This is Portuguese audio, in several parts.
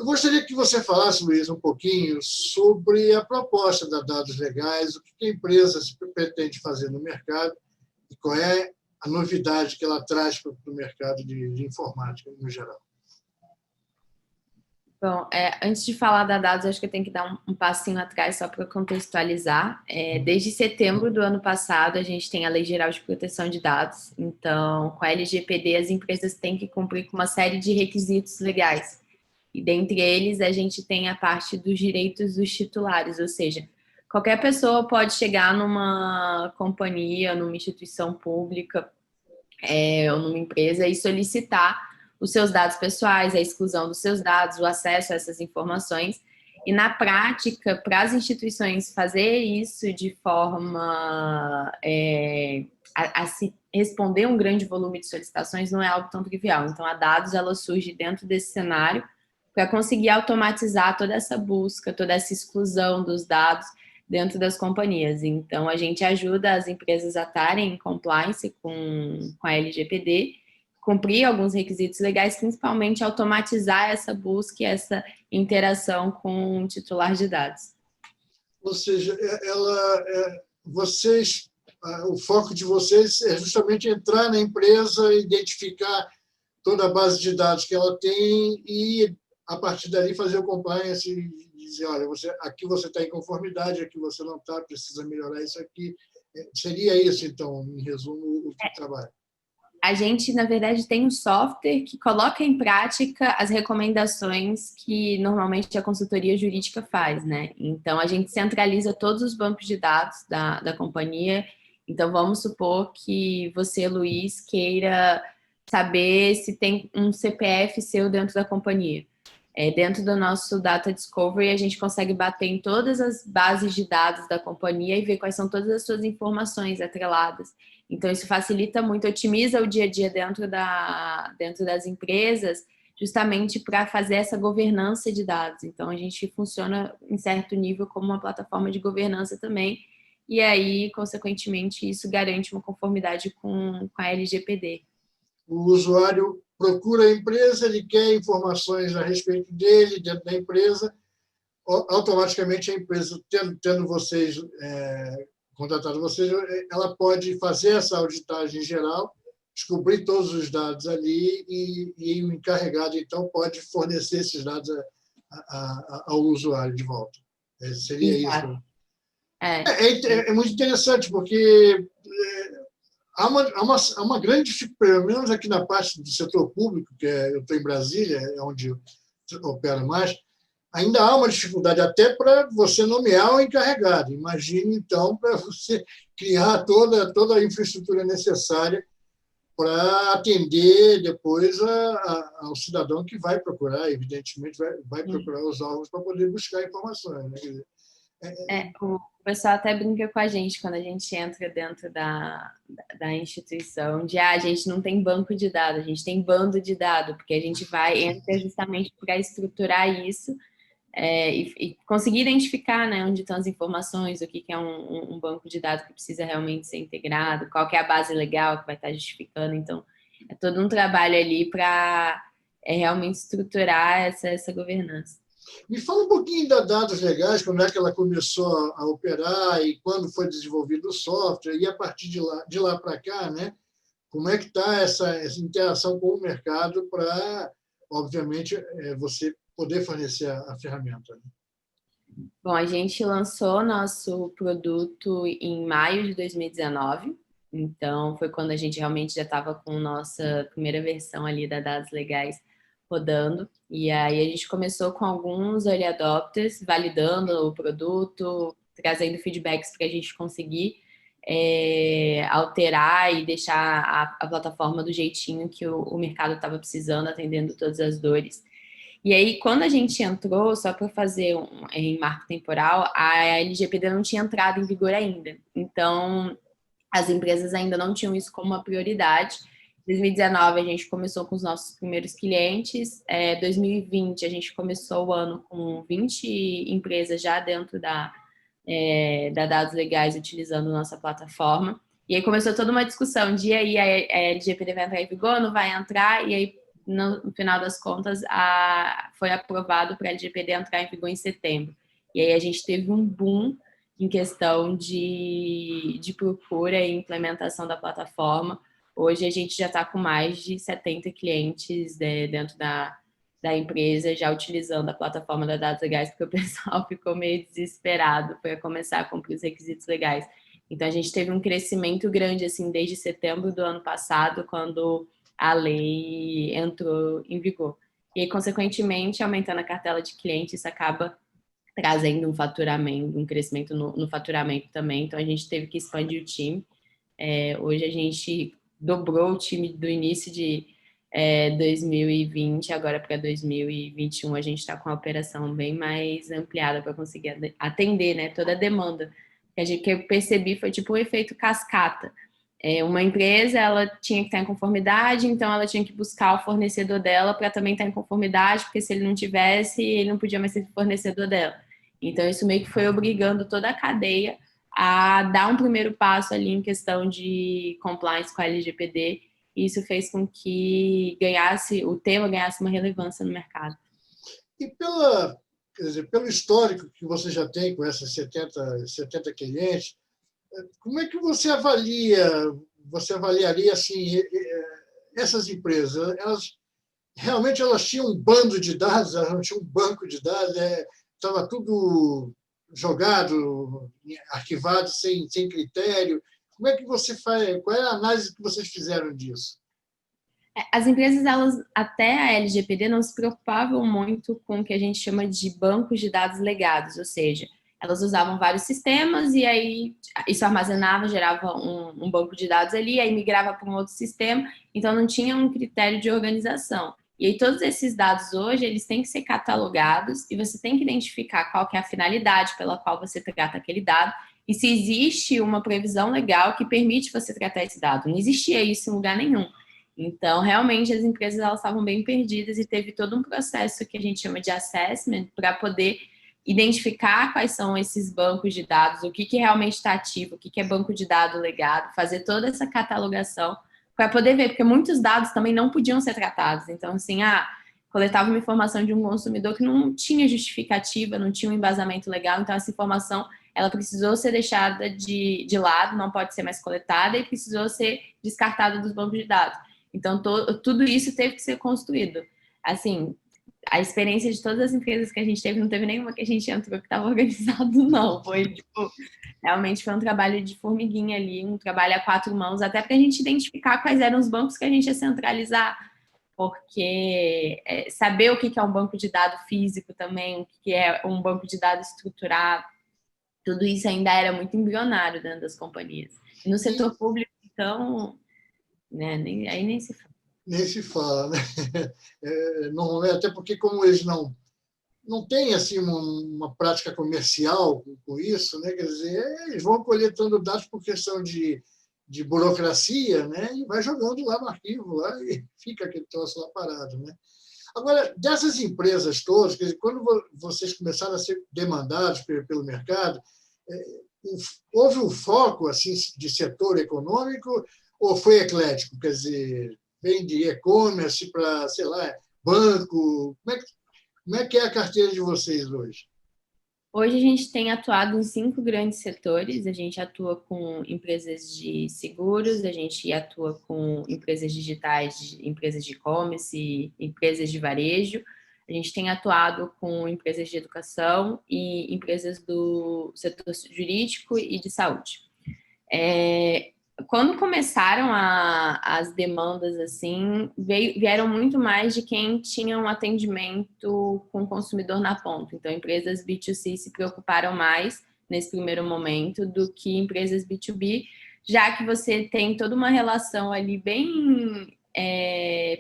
Eu gostaria que você falasse, Luiz, um pouquinho sobre a proposta da Dados Legais, o que a empresa pretende fazer no mercado e qual é a novidade que ela traz para o mercado de informática, no geral. Bom, antes de falar da Dados, acho que eu tenho que dar um passinho atrás só para contextualizar. Desde setembro do ano passado, a gente tem a Lei Geral de Proteção de Dados. Então, com a LGPD, as empresas têm que cumprir com uma série de requisitos legais. E dentre eles, a gente tem a parte dos direitos dos titulares, ou seja, qualquer pessoa pode chegar numa companhia, numa instituição pública, ou numa empresa e solicitar os seus dados pessoais, a exclusão dos seus dados, o acesso a essas informações. E, na prática, para as instituições fazer isso de forma a se responder um grande volume de solicitações não é algo tão trivial. Então, a Dados, ela surge dentro desse cenário para conseguir automatizar toda essa busca, toda essa exclusão dos dados dentro das companhias. Então, a gente ajuda as empresas a estarem em compliance com a LGPD, cumprir alguns requisitos legais, principalmente automatizar essa busca e essa interação com o titular de dados. Ou seja, o foco de vocês é justamente entrar na empresa, identificar toda a base de dados que ela tem e, a partir dali, fazer o compliance e dizer, olha, aqui você está em conformidade, aqui você não está, precisa melhorar isso aqui. Seria isso, então, em resumo, o que trabalha? A gente, na verdade, tem um software que coloca em prática as recomendações que normalmente a consultoria jurídica faz, né? Então, a gente centraliza todos os bancos de dados da companhia. Então, vamos supor que você, Luiz, queira saber se tem um CPF seu dentro da companhia. Dentro do nosso Data Discovery, a gente consegue bater em todas as bases de dados da companhia e ver quais são todas as suas informações atreladas. Então, isso facilita muito, otimiza o dia a dia dentro das empresas, justamente para fazer essa governança de dados. Então, a gente funciona, em certo nível, como uma plataforma de governança também, e aí, consequentemente, isso garante uma conformidade com a LGPD. O usuário procura a empresa, ele quer informações a respeito dele, dentro da empresa, automaticamente a empresa, tendo vocês, contratado vocês, ela pode fazer essa auditagem geral, descobrir todos os dados ali e o encarregado, então, pode fornecer esses dados ao usuário de volta. Seria Exato. isso. É muito interessante, porque há uma grande dificuldade, pelo menos aqui na parte do setor público, que eu estou em Brasília, é onde eu opero mais, ainda há uma dificuldade até para você nomear o encarregado. Imagine, então, para você criar toda a infraestrutura necessária para atender depois ao cidadão que vai procurar, evidentemente, vai procurar os órgãos para poder buscar informações. Né? O pessoal até brinca com a gente quando a gente entra dentro da instituição, a gente não tem banco de dados, a gente tem bando de dados, porque a gente entra justamente para estruturar isso e conseguir identificar, né, onde estão as informações, o que é um banco de dados que precisa realmente ser integrado, qual que é a base legal que vai estar justificando. Então, é todo um trabalho ali para realmente estruturar essa governança. Me fala um pouquinho da Dados Legais, como é que ela começou a operar e quando foi desenvolvido o software, e a partir de lá para cá, né, como é que está essa interação com o mercado para, obviamente, você poder fornecer a ferramenta. Bom, a gente lançou nosso produto em maio de 2019, então foi quando a gente realmente já estava com nossa primeira versão ali da Dados Legais rodando, e aí a gente começou com alguns early adopters, validando o produto, trazendo feedbacks para a gente conseguir alterar e deixar a plataforma do jeitinho que o mercado estava precisando, atendendo todas as dores. E aí, quando a gente entrou, só para fazer em marco temporal, a LGPD não tinha entrado em vigor ainda. Então, as empresas ainda não tinham isso como uma prioridade. Em 2019, a gente começou com os nossos primeiros clientes. 2020, a gente começou o ano com 20 empresas já dentro da Dados Legais, utilizando nossa plataforma. E aí começou toda uma discussão de aí a LGPD vai entrar em vigor, não vai entrar, e aí no final das contas, foi aprovado para a LGPD entrar em vigor em setembro. E aí a gente teve um boom em questão de procura e implementação da plataforma. Hoje a gente já está com mais de 70 clientes dentro da empresa já utilizando a plataforma da Dados Legais, porque o pessoal ficou meio desesperado para começar a cumprir os requisitos legais. Então, a gente teve um crescimento grande, assim, desde setembro do ano passado, quando a lei entrou em vigor. E aí, consequentemente, aumentando a cartela de clientes, isso acaba trazendo um faturamento, um crescimento no faturamento também. Então, a gente teve que expandir o time. Hoje, a gente dobrou o time do início de 2020, agora para 2021, a gente está com a operação bem mais ampliada para conseguir atender, né, toda a demanda. Que eu percebi foi tipo um efeito cascata. Uma empresa, ela tinha que estar em conformidade, então ela tinha que buscar o fornecedor dela para também estar em conformidade, porque se ele não tivesse, ele não podia mais ser fornecedor dela. Então, isso meio que foi obrigando toda a cadeia a dar um primeiro passo ali em questão de compliance com a LGPD, e isso fez com que o tema ganhasse uma relevância no mercado. E quer dizer, pelo histórico que você já tem com essas 70 clientes, como é que você avaliaria assim, essas empresas? Realmente elas tinham um bando de dados, elas não tinham um banco de dados, estava tudo jogado, arquivado sem critério. Como é que você faz? Qual é a análise que vocês fizeram disso? As empresas, elas, até a LGPD, não se preocupavam muito com o que a gente chama de bancos de dados legados, ou seja, elas usavam vários sistemas e aí isso armazenava, gerava um banco de dados ali, aí migrava para um outro sistema, então não tinha um critério de organização. E aí todos esses dados hoje, eles têm que ser catalogados e você tem que identificar qual que é a finalidade pela qual você trata aquele dado e se existe uma previsão legal que permite você tratar esse dado. Não existia isso em lugar nenhum. Então, realmente, as empresas elas estavam bem perdidas e teve todo um processo que a gente chama de assessment para poder identificar quais são esses bancos de dados, o que realmente está ativo, o que é banco de dados legado, fazer toda essa catalogação para poder ver, porque muitos dados também não podiam ser tratados. Então, assim, coletava uma informação de um consumidor que não tinha justificativa, não tinha um embasamento legal, então essa informação ela precisou ser deixada de lado, não pode ser mais coletada e precisou ser descartada dos bancos de dados. Então, tudo isso teve que ser construído. Assim, a experiência de todas as empresas que a gente teve, não teve nenhuma que a gente entrou que estava organizado, não. Foi, tipo, realmente foi um trabalho de formiguinha ali, um trabalho a quatro mãos, até para a gente identificar quais eram os bancos que a gente ia centralizar, porque saber o que é um banco de dados físico também, o que é um banco de dados estruturado, tudo isso ainda era muito embrionário dentro das companhias. E no setor público, então, né, aí nem se fala. Nem se fala, né? Normalmente, até porque como eles não têm assim uma prática comercial com isso, né? Quer dizer, eles vão coletando dados por questão de burocracia, né? E vai jogando lá no arquivo lá e fica aquele troço lá parado, né? Agora, dessas empresas todas, quer dizer, quando vocês começaram a ser demandados pelo mercado, houve um foco assim de setor econômico ou foi eclético? Quer dizer, vem de e-commerce para, sei lá, banco? Como é que é a carteira de vocês hoje? Hoje a gente tem atuado em 5 grandes setores. A gente atua com empresas de seguros, a gente atua com empresas digitais, empresas de e-commerce, empresas de varejo. A gente tem atuado com empresas de educação e empresas do setor jurídico e de saúde. Quando começaram as demandas assim, vieram muito mais de quem tinha um atendimento com o consumidor na ponta. Então, empresas B2C se preocuparam mais nesse primeiro momento do que empresas B2B, já que você tem toda uma relação ali bem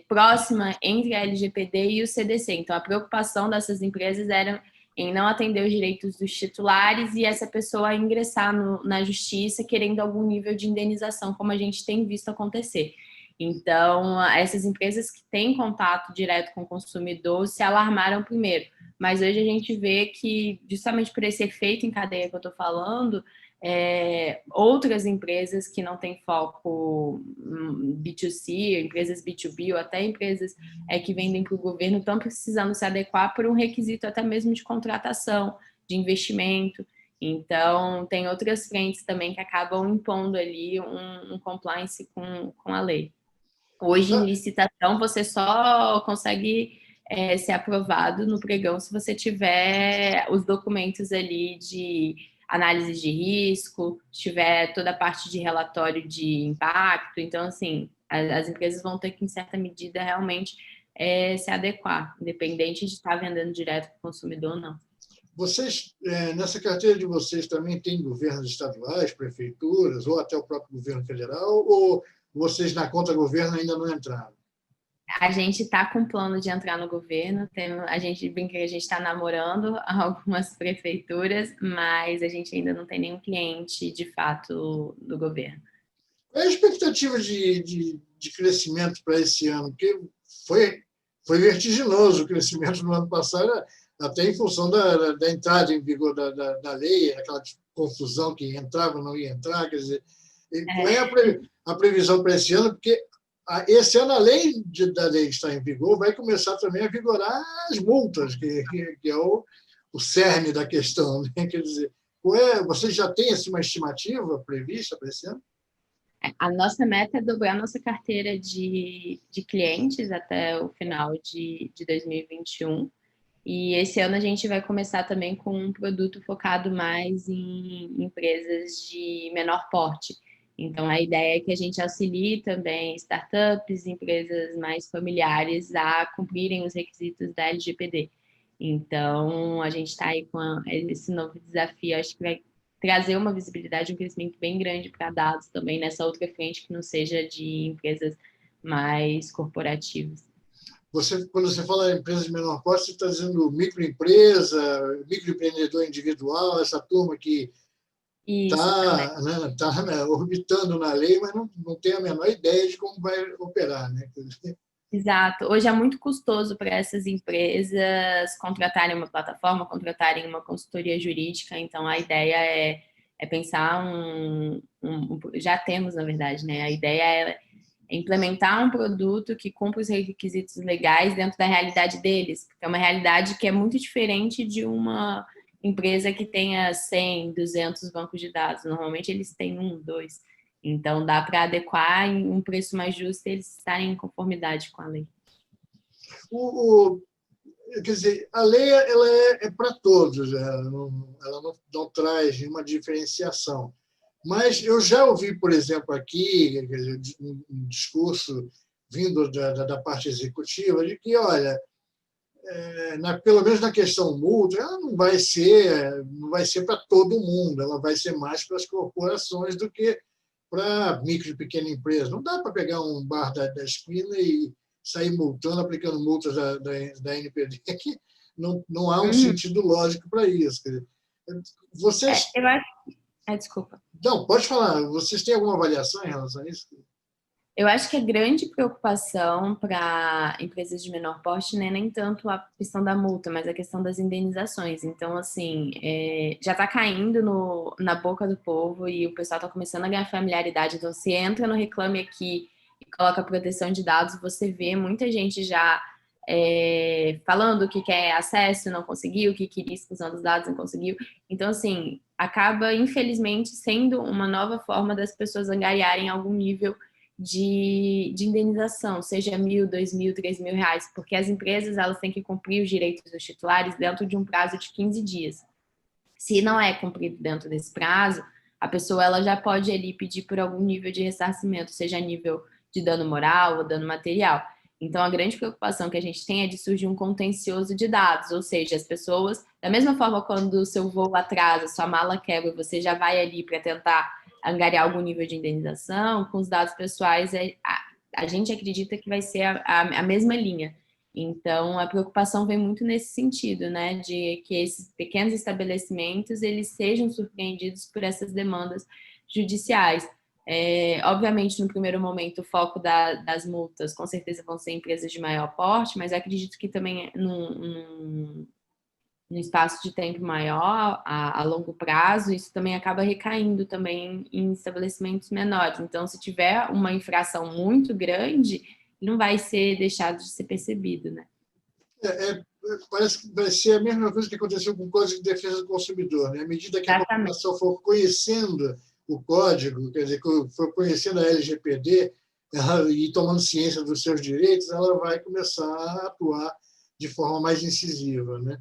próxima entre a LGPD e o CDC. Então, a preocupação dessas empresas era em não atender os direitos dos titulares e essa pessoa ingressar na justiça querendo algum nível de indenização, como a gente tem visto acontecer. Então, essas empresas que têm contato direto com o consumidor se alarmaram primeiro. Mas hoje a gente vê que, justamente por esse efeito em cadeia que eu estou falando, outras empresas que não têm foco B2C, empresas B2B ou até empresas que vendem para o governo estão precisando se adequar por um requisito até mesmo de contratação, de investimento. Então, tem outras frentes também que acabam impondo ali um compliance com a lei. Hoje, em licitação, você só consegue ser aprovado no pregão se você tiver os documentos ali de análise de risco, tiver toda a parte de relatório de impacto. Então, assim, as empresas vão ter que, em certa medida, realmente se adequar, independente de estar vendendo direto para o consumidor ou não. Vocês, nessa carteira de vocês, também tem governos estaduais, prefeituras, ou até o próprio governo federal, ou vocês, na conta governo, ainda não entraram? A gente está com plano de entrar no governo, a gente brinca que a gente está namorando algumas prefeituras, mas a gente ainda não tem nenhum cliente, de fato, do governo. Qual é a expectativa de crescimento para esse ano? Porque foi vertiginoso o crescimento no ano passado, até em função da entrada em vigor da lei, aquela confusão que entrava, não ia entrar. Quer dizer, qual é a previsão para esse ano? Porque esse ano, além da lei estar em vigor, vai começar também a vigorar as multas, que é o cerne da questão. Né? Quer dizer, você já tem assim, uma estimativa prevista para esse ano? A nossa meta é dobrar a nossa carteira de clientes até o final de 2021. E esse ano a gente vai começar também com um produto focado mais em empresas de menor porte. Então, a ideia é que a gente auxilie também startups, empresas mais familiares a cumprirem os requisitos da LGPD. Então, a gente está aí com esse novo desafio, acho que vai trazer uma visibilidade, um crescimento bem grande para dados também nessa outra frente que não seja de empresas mais corporativas. Quando você fala em empresa de menor porte, você está dizendo microempresa, microempreendedor individual, essa turma que está orbitando na lei, mas não tem a menor ideia de como vai operar. Né? Exato. Hoje é muito custoso para essas empresas contratarem uma plataforma, contratarem uma consultoria jurídica. Então, a ideia é pensar já temos, na verdade, né? A ideia é implementar um produto que cumpra os requisitos legais dentro da realidade deles. É uma realidade que é muito diferente de uma empresa que tenha 100, 200 bancos de dados. Normalmente, eles têm 1, 2. Então, dá para adequar em um preço mais justo e eles estarem em conformidade com a lei. Quer dizer, a lei ela é para todos, ela não traz nenhuma diferenciação. Mas eu já ouvi, por exemplo, aqui, um discurso vindo da parte executiva de que, olha, pelo menos na questão multa, ela não vai ser para todo mundo, ela vai ser mais para as corporações do que para micro e pequena empresa. Não dá para pegar um bar da esquina e sair multando, aplicando multas da NPD, que não há um sentido lógico para isso. Vocês... eu acho... desculpa. Não, pode falar. Vocês têm alguma avaliação em relação a isso? Eu acho que a grande preocupação para empresas de menor porte não é nem tanto a questão da multa, mas a questão das indenizações. Então, assim, já está caindo na boca do povo e o pessoal está começando a ganhar familiaridade. Então, se entra no Reclame Aqui e coloca proteção de dados, você vê muita gente já falando que quer acesso, não conseguiu, que queria exclusão dos dados, não conseguiu. Então, assim, acaba, infelizmente, sendo uma nova forma das pessoas angariarem algum nível de indenização, seja R$1.000, R$2.000, R$3.000, porque as empresas elas têm que cumprir os direitos dos titulares dentro de um prazo de 15 dias. Se não é cumprido dentro desse prazo, a pessoa ela já pode ali pedir por algum nível de ressarcimento, seja nível de dano moral ou dano material. Então, a grande preocupação que a gente tem é de surgir um contencioso de dados, ou seja, as pessoas, da mesma forma quando o seu voo atrasa, sua mala quebra, você já vai ali para tentar angariar algum nível de indenização, com os dados pessoais, a gente acredita que vai ser a mesma linha. Então, a preocupação vem muito nesse sentido, né, de que esses pequenos estabelecimentos, eles sejam surpreendidos por essas demandas judiciais. Obviamente, no primeiro momento, o foco das multas, com certeza, vão ser empresas de maior porte, mas acredito que também, num no espaço de tempo maior, a longo prazo, isso também acaba recaindo também em estabelecimentos menores. Então, se tiver uma infração muito grande, não vai ser deixado de ser percebido, né? Parece que vai ser a mesma coisa que aconteceu com o Código de Defesa do Consumidor, né? À medida que a Exatamente. população for conhecendo o código, quer dizer, for conhecendo a LGPD e tomando ciência dos seus direitos, ela vai começar a atuar de forma mais incisiva, né?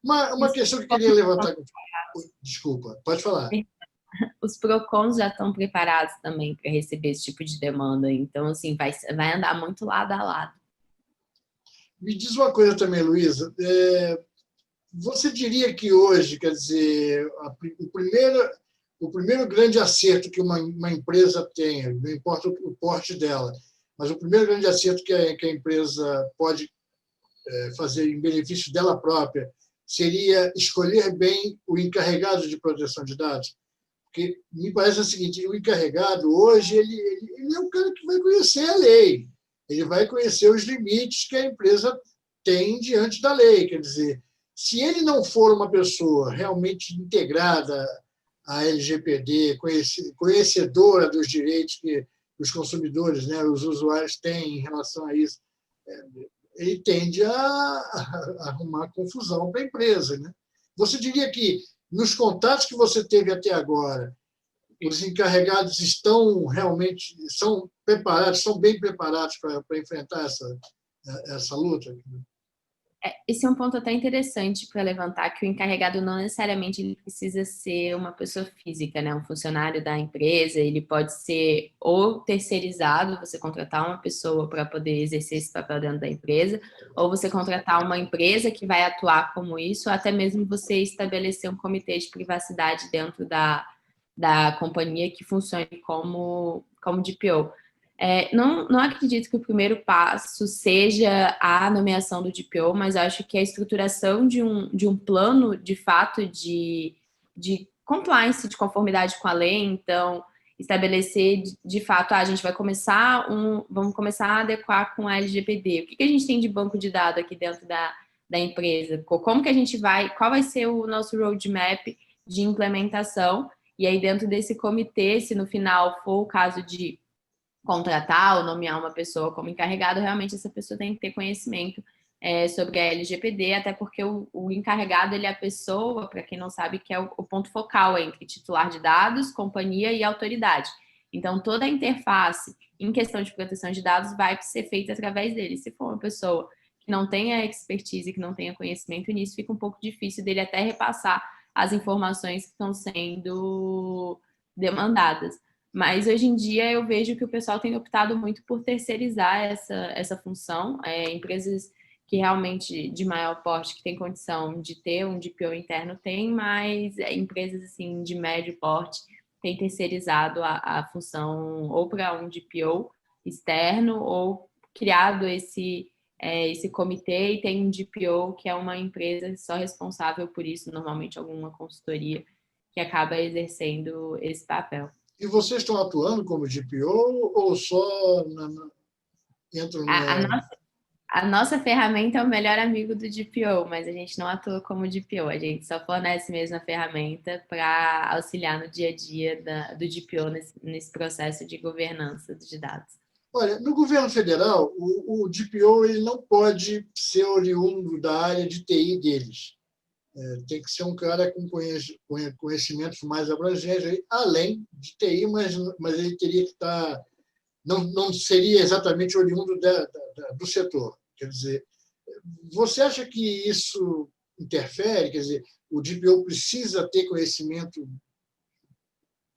Uma questão que eu queria levantar... Desculpa, pode falar. Os PROCONs já estão preparados também para receber esse tipo de demanda. Então, assim, vai andar muito lado a lado. Me diz uma coisa também, Luísa. Você diria que hoje, quer dizer, o primeiro grande acerto que uma empresa tem, não importa o porte dela, mas o primeiro grande acerto que a empresa pode fazer em benefício dela própria seria escolher bem o encarregado de proteção de dados? Porque me parece o seguinte, o encarregado hoje ele é o cara que vai conhecer a lei, ele vai conhecer os limites que a empresa tem diante da lei. Quer dizer, se ele não for uma pessoa realmente integrada à LGPD, conhecedora dos direitos que os consumidores, né, os usuários têm em relação a isso, ele tende a arrumar confusão para a empresa, né? Você diria que, nos contatos que você teve até agora, os encarregados estão realmente preparados, são bem preparados para enfrentar essa luta? Esse é um ponto até interessante para levantar, que o encarregado não necessariamente ele precisa ser uma pessoa física, né? Um funcionário da empresa, ele pode ser ou terceirizado, você contratar uma pessoa para poder exercer esse papel dentro da empresa, ou você contratar uma empresa que vai atuar como isso, ou até mesmo você estabelecer um comitê de privacidade dentro da companhia que funcione como DPO. Não acredito que o primeiro passo seja a nomeação do DPO, mas acho que a estruturação de um plano, de fato, de compliance, de conformidade com a lei, então, estabelecer, de fato, a gente vai vamos começar a adequar com a LGPD. O que a gente tem de banco de dados aqui dentro da empresa? Como que a gente qual vai ser o nosso roadmap de implementação? E aí, dentro desse comitê, se no final for o caso de contratar ou nomear uma pessoa como encarregado, realmente essa pessoa tem que ter conhecimento sobre a LGPD, até porque o encarregado, ele é a pessoa, para quem não sabe, que é o ponto focal entre titular de dados, companhia e autoridade. Então, toda a interface em questão de proteção de dados vai ser feita através dele. Se for uma pessoa que não tenha expertise, que não tenha conhecimento nisso, fica um pouco difícil dele até repassar as informações que estão sendo demandadas. Mas hoje em dia eu vejo que o pessoal tem optado muito por terceirizar essa função. Empresas que realmente de maior porte, que tem condição de ter um DPO interno, tem, mas empresas assim, de médio porte têm terceirizado a função ou para um DPO externo ou criado esse comitê e tem um DPO que é uma empresa só responsável por isso, normalmente alguma consultoria que acaba exercendo esse papel. E vocês estão atuando como GPO ou só entram na... A nossa ferramenta é o melhor amigo do DPO, mas a gente não atua como DPO, a gente só fornece mesmo a ferramenta para auxiliar no dia a dia do DPO nesse processo de governança de dados. Olha, no governo federal, o DPO ele não pode ser oriundo da área de TI deles. Tem que ser um cara com conhecimentos mais abrangentes, além de TI, mas ele teria que estar... Não seria exatamente oriundo do setor. Quer dizer, você acha que isso interfere? Quer dizer, o DPO precisa ter conhecimento,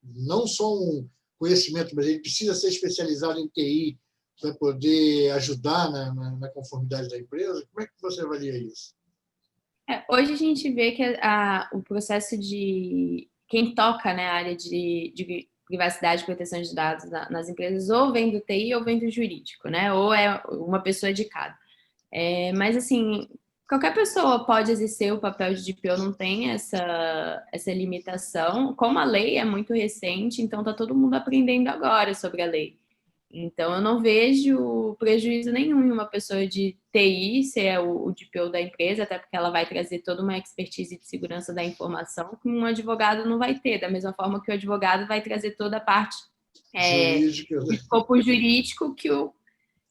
não só um conhecimento, mas ele precisa ser especializado em TI para poder ajudar na conformidade da empresa? Como é que você avalia isso? Hoje a gente vê que o processo de quem toca, né, a área de privacidade e proteção de dados nas empresas ou vem do TI ou vem do jurídico, né? Ou é uma pessoa de cada. Mas, assim, qualquer pessoa pode exercer o papel de DPO, não tem essa limitação. Como a lei é muito recente, então está todo mundo aprendendo agora sobre a lei. Então, eu não vejo prejuízo nenhum em uma pessoa de TI ser o DPO da empresa, até porque ela vai trazer toda uma expertise de segurança da informação que um advogado não vai ter, da mesma forma que o advogado vai trazer toda a parte Jurídica, do né? escopo jurídico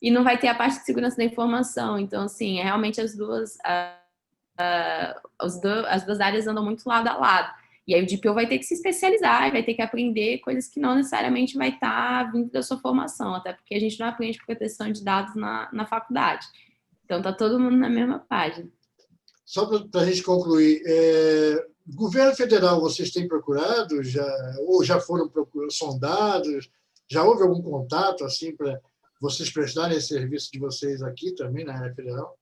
e não vai ter a parte de segurança da informação. Então, assim, realmente as duas áreas andam muito lado a lado. E aí o DPO vai ter que se especializar, vai ter que aprender coisas que não necessariamente vai estar vindo da sua formação, até porque a gente não aprende proteção de dados na faculdade. Então tá todo mundo na mesma página. Só para a gente concluir, governo federal vocês têm procurado, ou já foram sondados, já houve algum contato assim para vocês prestarem esse serviço de vocês aqui também na área federal?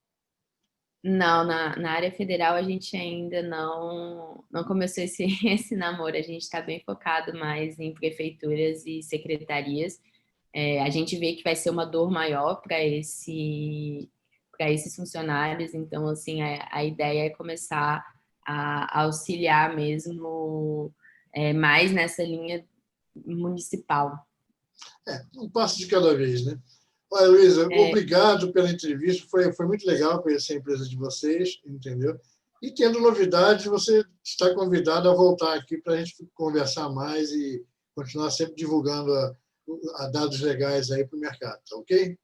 Não, na área federal a gente ainda não começou esse namoro, a gente está bem focado mais em prefeituras e secretarias. A gente vê que vai ser uma dor maior para esses funcionários, então, assim, a ideia é começar a auxiliar mesmo mais nessa linha municipal. Um passo de cada vez, né? Olha, Luísa, É, obrigado pela entrevista, foi muito legal conhecer a empresa de vocês, entendeu? E tendo novidades, você está convidado a voltar aqui para a gente conversar mais e continuar sempre divulgando a dados legais aí para o mercado, tá ok?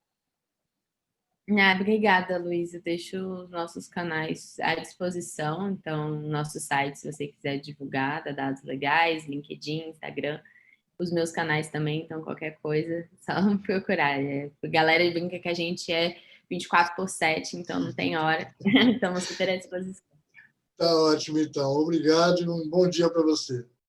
obrigada, Luiz. Eu deixo os nossos canais à disposição. Então, nosso site, se você quiser divulgar, dá dados legais, LinkedIn, Instagram, os meus canais também. Então, qualquer coisa, só me procurar. A galera brinca que a gente é 24/7, então não tem hora. Estamos super à disposição. Tá ótimo, então. Obrigado e um bom dia para você.